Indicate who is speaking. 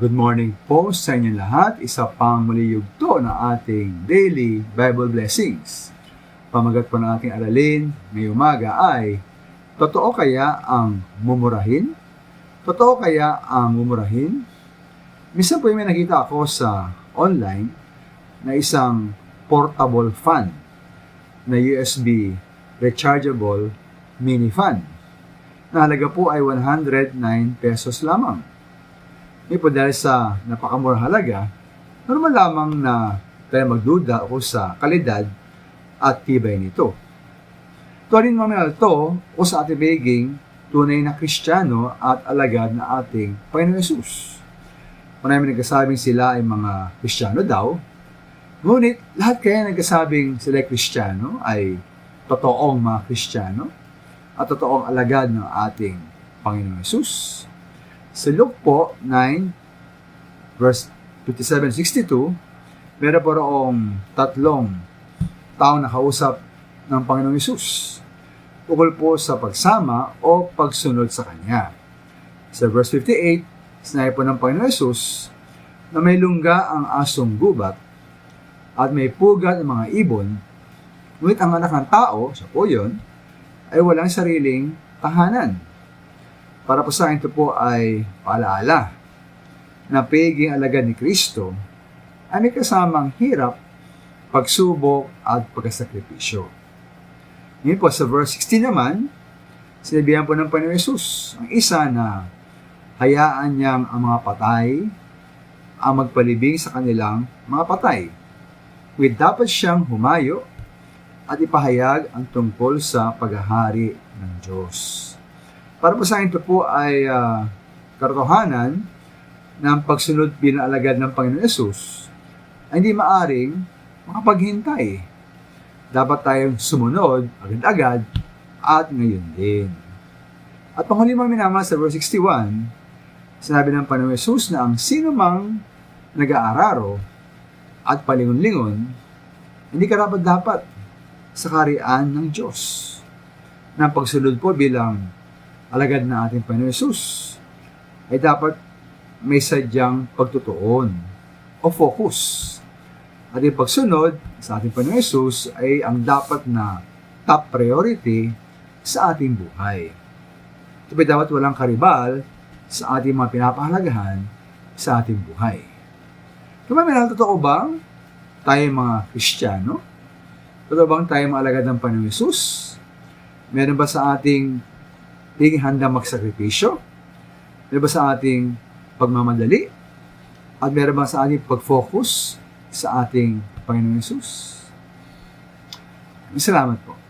Speaker 1: Good morning po sa inyo lahat. Isa pang muli yugto na ating daily Bible blessings. Pamagat po ng ating aralin ngayong umaga ay, totoo kaya ang mumurahin? Totoo kaya ang mumurahin? Minsan po may nakita ako sa online na isang portable fan na USB rechargeable mini fan. Nahalaga po ay 109 pesos lamang. Ngayon po dahil sa napakamurang halaga, normal lamang na tayo magduda o sa kalidad at tibay nito. Tuwarin mamaya ito o sa ating biging tunay na Kristiyano at alagad na ating Panginoon Hesus. Marami nagsasabing sila ay mga Kristiyano daw, ngunit lahat kaya nagsasabing sila ay Kristiyano ay totoong mga Kristiyano at totoong alagad ng ating Panginoon Hesus. Sa Luke po 9, verse 57-62, meron po roong tatlong taong nakausap ng Panginoong Hesus ukol po sa pagsama o pagsunod sa Kanya. Sa verse 58, sinabi po ng Panginoong Hesus na may lungga ang asong gubat at may pugat ang mga ibon, ngunit ang anak ng tao, siya po yun, ay walang sariling tahanan. Para po sa akin ito po ay paalaala na pagiging alagad ni Kristo ay may kasamang hirap, pagsubok at pagkasakripisyo. Ngayon po sa verse 16 naman, sinabihan po ng Panginoon Hesus ang isa na hayaan niyang ang mga patay ang magpalibing sa kanilang mga patay. With dapat siyang humayo at ipahayag ang tungkol sa paghahari ng Diyos. Para po sa akin ito po ay katotohanan ng pagsunod bilang alagad ng Panginoon Hesus ay hindi maaring makapaghintay. Dapat tayong sumunod agad-agad at ngayon din. At panghuli mga minamahal sa verse 61, sinabi ng Panginoon Hesus na ang sino mang nag-aararo at palingon-lingon, hindi karapat-dapat sa kaharian ng Diyos. Ng pagsunod po bilang alagad na ating Panginoon Hesus ay dapat may sadyang pagtutuon o focus. At yung pagsunod sa ating Panginoon Hesus ay ang dapat na top priority sa ating buhay. Ito ay dapat walang karibal sa ating mga pinapahalagahan sa ating buhay. Kaya totoo bang tayo mga Kristiyano? Totoo bang tayo mga alagad ng Panginoon Hesus? Meron ba sa ating higing handa magsakripisyo? Meron ba sa ating pagmamadali? At meron ba sa ating pag-focus sa ating Panginoon Hesus? Salamat po.